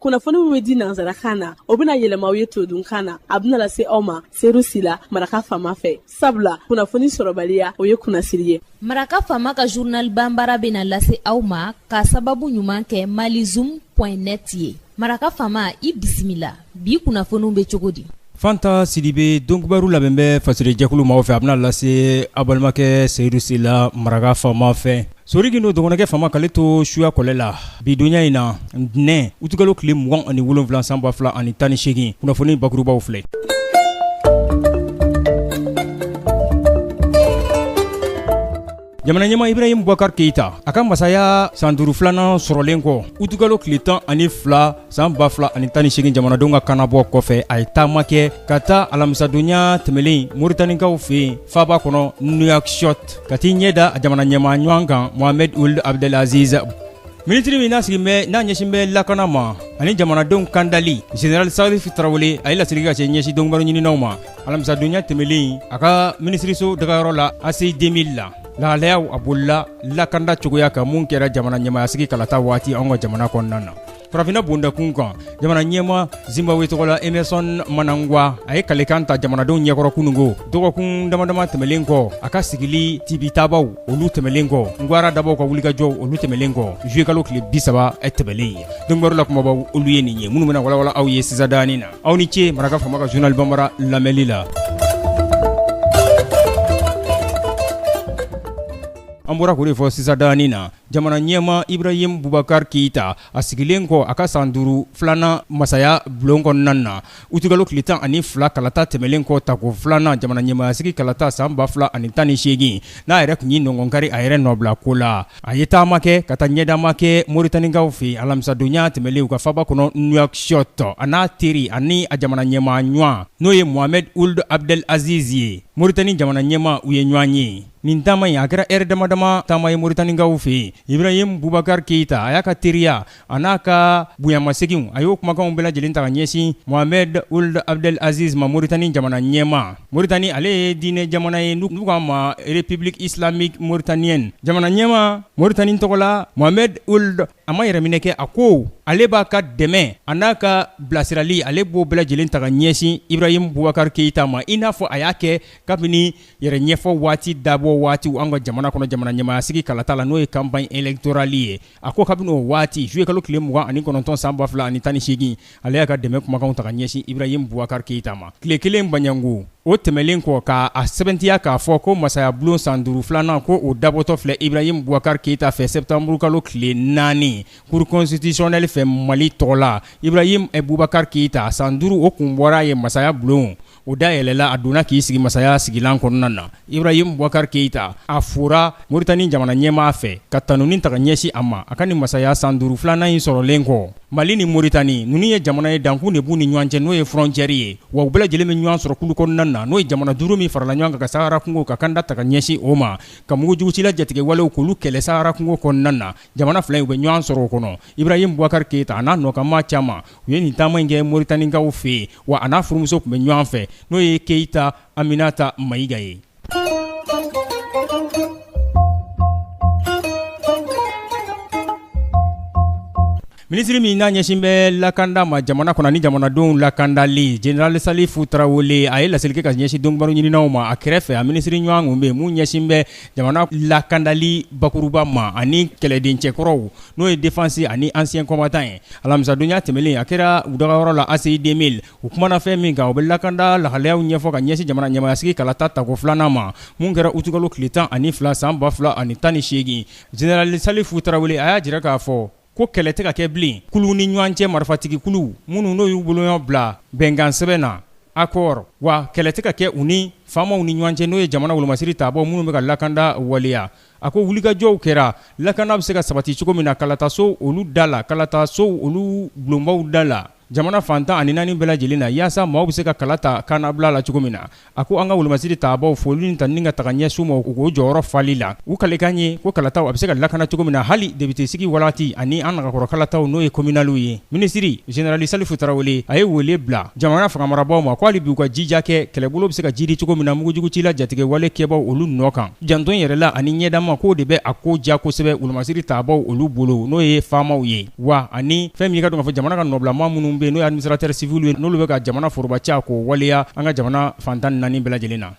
kunnafoni min bɛ di nanzarakan na o bɛna yɛlɛma aw ye todunkan na a bɛna lase aw ma seeru sila maraka faama fɛ sabula kunnafoni sɔrɔbaliya o ye kunnasiri ye. Maraka faama ka journal banbara bɛna lase aw ma ka sababu ɲuman kɛ malizoom.net ye. Maraka faama i bisimila bi kunnafoniw bɛ cogo di? Fanta Sidibe donkibaru labɛn bɛ fasire jɛkulu maaw fɛ a bɛna lase a balimakɛ Seyidu Sila maraka faama fɛ. Sorigi no dɔgɔnɔkɛ faama k'ale to suya kɔlɛ la bi donya in na ntɛnɛn utikalo tile 27 san 2018 kunnafoni bakurubaw filɛ. Jamana ɲɛma Ibrahim Boubacar Keita a ka masaya san 5 filanan sɔrɔlen kɔ utikalo tile 12 san 2018 jamanadenw ka kanabɔ kɔfɛ a ye taama kɛ ka taa alamisadonya tɛmɛlen Moritanikaw fɛ yen faaba kɔnɔ Nouakchott ka t'i ɲɛ da a jamana ɲɛma ɲɔgɔn kan Mohamed Ould Abdelaziz. Ministri min n'a ɲɛsin bɛ lakana ma ani jamanadenw kandali General Salif Tarawele a ye laseli ka cɛ ɲɛsin dɔnkibaru ɲininaw ma alamisadonya tɛmɛlen a ka ministriso dagayɔrɔ la AC 2000 la lahalayaw a bolila lakanda cogoya kan mun kɛra jamana ɲɛmayasigi kalata waati an ka jamana kɔnɔna na. Farafinna bondakun kan jamana ɲɛma Zimbabwe tɔgɔ la Emerson Mnangagwa a ye kalekan ta jamanadenw ɲɛkɔrɔ kunungo dɔgɔkun damadama tɛmɛlen kɔ a ka sigili tibitabaw olu tɛmɛlen kɔ ngwara dabaw ka wulikajɔw olu tɛmɛlen kɔ juillet kalo tile 30 tɛmɛlen ye. Dɔnkibaru la kumabaw olu ye nin ye minnu bɛna walawala aw ye sisadani na aw ni ce maraka faama ka journal banbara lamɛnli la. An bɔra k'o de fɔ sisadani na jamana ɲɛma Ibrahim Boubacar Keita a sigilen kɔ a ka san 5 filanan masaya bulon kɔnɔna na utikalo tile 12 kalata tɛmɛlen kɔ tako filanan jamana ɲɛmayasigi kalata san 2018 n'a yɛrɛ tun ye nɔngɔnkari a yɛrɛ nɔbila ko la a ye taama kɛ ka taa ɲɛdama kɛ Moritanikaw fɛ alamisadonya tɛmɛlen u ka faaba kɔnɔ Nouakchott a n'a teri ani a jamana ɲɛma ɲɔgɔn n'o ye Mohamed Ould Abdelaziz ye. Moritani jamana ɲɛma u ye ɲɔgɔn ye. Nin taama in a kɛra heure damadama taama ye Moritanikaw fɛ Ibrahim Boubacar Keita a y'a ka teriya a n'a ka bonyamasegin a y'o kumakanw bɛɛ lajɛlen ta ka ɲɛsin Mohamed Ould Abdelaziz ma Moritani jamana ɲɛma. Moritani ale ye diinɛ jamana ye n'u k'a ma République Islamique Mauritanienne. Jamana ɲɛma Moritani tɔgɔ la Mohamed Ould a ma yɛrɛminɛ kɛ a ko ale b'a ka dɛmɛ a n'a ka bilasirali ale b'o bɛɛ lajɛlen ta ka ɲɛsin Ibrahim Boubacar Keita ma i n'a fɔ a y'a kɛ kabini yɛrɛ ɲɛfɔ waati dabɔ waati an ka jamana kɔnɔ jamana ɲɛmayasigi kalata la n'o ye campagne électorale ye. A ko kabini o waati juillet kalo tile 29 san 2018 ale y'a ka dɛmɛ kumakanw ta ka ɲɛsin Ibrahim Boubacar Keita ma. Tile kelen baɲango o tɛmɛlen kɔ k'a sɛbɛntiya k'a fɔ ko masaya bulon san 5 filanan ko o dabɔtɔ filɛ Ibrahim Boubacar Keita fɛ septembre kalo tile 4 cour constitutionnelle fɛ Mali tɔgɔ la Ibrahim Boubacar Keita san 5 o kun bɔra ye masaya bulon o da yɛlɛla a donna k'i sigi masaya sigilan kɔnɔna na. Ibrahim Boubacar Keita a fora Moritani jamana ɲɛmaa fɛ ka tanuni ta ka ɲɛsin a ma a ka ni masaya san 5 filanan in sɔrɔlen kɔ. Mali ni Moritani ninnu ye jamana ye dankun de b'u ni ɲɔgɔn cɛ n'o ye frontière ye wa u bɛɛ lajɛlen bɛ ɲɔgɔn sɔrɔ kulu kɔnɔna na n'o ye jamana 5 min farala ɲɔgɔn kan ka Sahara kungo ka kanda ta ka ɲɛsin o ma ka mugujugusila jatigɛ walew k'olu kɛlɛ Sahara kungo kɔnɔna na jamana fila in u bɛ ɲɔgɔn sɔrɔ o kɔnɔ. Ibrahim Boubacar Keita a n'a nɔkama caman u ye nin taama in kɛ Moritanikaw fɛ wa a n'a furumuso tun bɛ ɲɔgɔn fɛ n'o ye Keita Aminata Mayiga ye. Ministri min n'a ɲɛsin bɛ lakanda ma jamana kɔnɔ ni jamanadenw lakandali General Salif Tarawele a ye laseli kɛ ka ɲɛsin dɔnkibaru ɲininaw ma a kɛrɛfɛ a ministri ɲɔgɔn kun bɛ yen mun ɲɛsin bɛ jamana lakandali bakuruba ma ani kɛlɛdencɛkɔrɔw n'o ye défense ani ancien combattant ye. Alamisadonya tɛmɛlen a kɛra u dagayɔrɔ la ACI 2000 u kumana fɛn min kan u bɛ lakanda lahalayaw ɲɛfɔ ka ɲɛsin jamana ɲɛmayasigi kalata tako filanan ma mun kɛra utikalo tile 12 san 2018. General Salif Tarawele a y'a jira k'a fɔ ko kɛlɛ tɛ ka kɛ bilen kulu ni ɲɔgɔn cɛ marifatigi kulu minnu n'o y'u boloɲɔ bila bɛnkan sɛbɛn na accord wa kɛlɛ tɛ ka kɛ u ni faamaw ni ɲɔgɔn cɛ n'o ye jamana wolomasiri taabɔ minnu bɛ ka lakanda waleya. A ko wulikajɔw kɛra lakanda bɛ se ka sabati cogo min na kalataso olu da la kalataso olu bulonbaw da la jamana fantan ani naani bɛɛ lajɛlen na yaasa maaw bɛ se ka kala ta kanabila la cogo min na a ko an ka wolomasiri taabaw foli ni tanni ka taga ɲɛsu ma u k'o jɔyɔrɔ fali la u kalekan ye ko kalataw a bɛ se ka lakana cogo min na hali debite sigi wagati ani an nagakɔrɔ kalataw n'o ye communaliw ye minisiri generali salifu tarawele a ye wele bila jamana fangamarabaaw ma ko hali bi u ka jija kɛ kɛlɛbolo bɛ se ka jiri cogo min na mugujugu ci la jatigɛ wale kɛbaw olu nɔ kan janton yɛrɛ la ani ɲɛdama k'o de bɛ a ko ja kosɛbɛ wolomasiri taabaw olu bolo n'o ye faamaw ye wa ani fɛn min ka dɔn ka fɔ jamana ka nɔbilama minnu bɛ n'o ye administrateur civil ye n'olu bɛ ka jamana forobaca k'o waleya an ka jamana fantan naani bɛɛ lajɛlen na.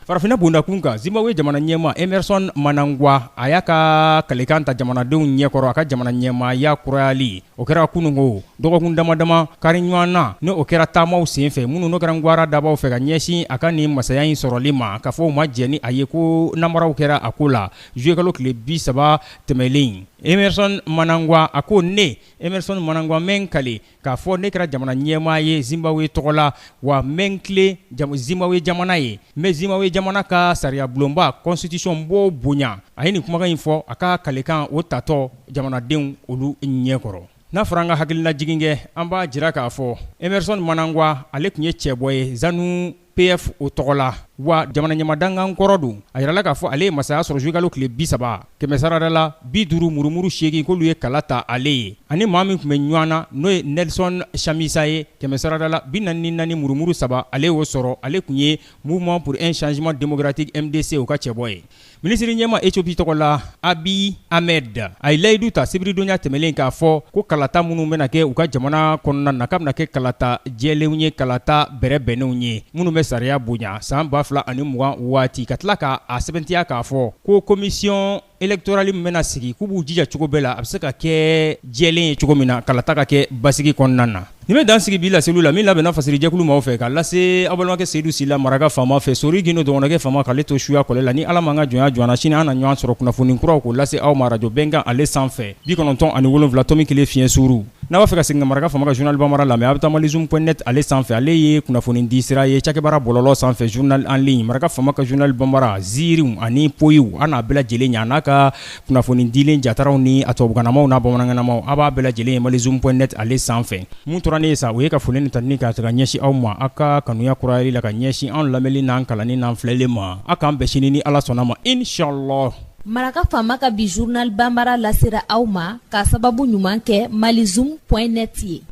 Farafina bondakun kan Zimbabwe jamana ɲɛma Emerson Mnangagwa a y'a ka kalekan ta jamanadenw ɲɛkɔrɔ a ka jamana ɲɛmaaya kurayali o kɛra kunungo dɔgɔkun damadama kari ɲɔgɔn na ni o kɛra taamaw senfɛ minnu n'o kɛra ngwara dabaw fɛ ka ɲɛsin a ka nin masaya in sɔrɔli ma ka fɔ u ma jɛ ni a ye ko namaraw kɛra a ko la juillet kalo tile 30 tɛmɛlen Emerson Mnangagwa a ko ne Emerson Mnangagwa mɛn kale k'a fɔ ne kɛra jamana ɲɛmaa ye Zimbabwe tɔgɔ la wa mɛn tile Zimbabwe jamana ye mɛ Zimbabwe jamana ka sariya bulonba constitution b'o bonya a ye nin kumakan in fɔ a ka kalekan o tatɔ jamanadenw olu ɲɛkɔrɔ. N'a fɔra an ka hakilina jigin kɛ an b'a jira k'a fɔ Emerson Mnangagwa ale tun ye cɛbɔ ye ZANU PF o tɔgɔ la wa jamana ɲɛmadankan kɔrɔ don a yirala k'a fɔ ale ye masaya sɔrɔ juillet kalo tile 30 kɛmɛ sarada la 50 murumuru 8 k'olu ye kala ta ale ye ani maa min tun bɛ ɲɔgɔn na n'o ye Nelson Chamisa ye kɛmɛ sarada la 44 murumuru 3 ale y'o sɔrɔ ale tun ye Mouvement pour un changement démocratique MDC o ka cɛbɔ ye. Minisiri ɲɛma Ethiopie tɔgɔ la Abiy Ahmed a ye layidu ta sibiridonya tɛmɛlen k'a fɔ ko kalata minnu bɛna kɛ u ka jamana kɔnɔna na k'a bɛna kɛ kalata jɛlenw ye kalata bɛrɛbɛnnenw ye minnu bɛ sariya bonya san 2020 waati ka tila k'a sɛbɛntiya k'a fɔ ko commission électorale min bɛna sigi k'u b'u jija cogo bɛɛ la a bɛ se ka kɛ jɛlen ye cogo min na kalata ka kɛ basigi kɔnɔna na. Nin bɛ dan sigi bi laseliw la min labɛnna fasirijɛkulu maaw fɛ k'a lase aw balimakɛ Seydou Sila maraka faama fɛ Sori Gindo dɔgɔnɔkɛ faama k'ale to suya kɔlɛ la ni Ala m'an ka jɔnya jɔna sini an na ɲɔgɔn sɔrɔ kunnafoni kuraw k'o lase aw ma radio Bɛnkan ale sanfɛ 97.7 tomi kelen fiɲɛ suuru. N'a b'a fɛ ka segin ka maraka faama ka journal Bambara lamɛn a bɛ taa malizoom.net ale sanfɛ ale ye kunnafoni di sira ye cakɛbara bɔlɔlɔ sanfɛ journal en ligne maraka faama ka journal Bambara ziiriw ani poyiw a n'a bɛɛ lajɛlen ɲa n'a ka kunnafoni dilen jataraw ni a tubabukanamaw n'a bamanankanamaw a b'a bɛɛ lajɛlen ye malizoom.net ale sanfɛ. Mun tora ne ye sa o ye ka foli ni tanni ka taga ɲɛsin aw ma a ka kanuya kurayali la ka ɲɛsin an lamɛnli n'an kalanni n'an filɛli ma a k'an bɛn sini ni Ala sɔnna ma inshallah. Maraka faama ka bi journal Bambara lasera aw ma ka sababu ɲuman kɛ malizoom.net ye.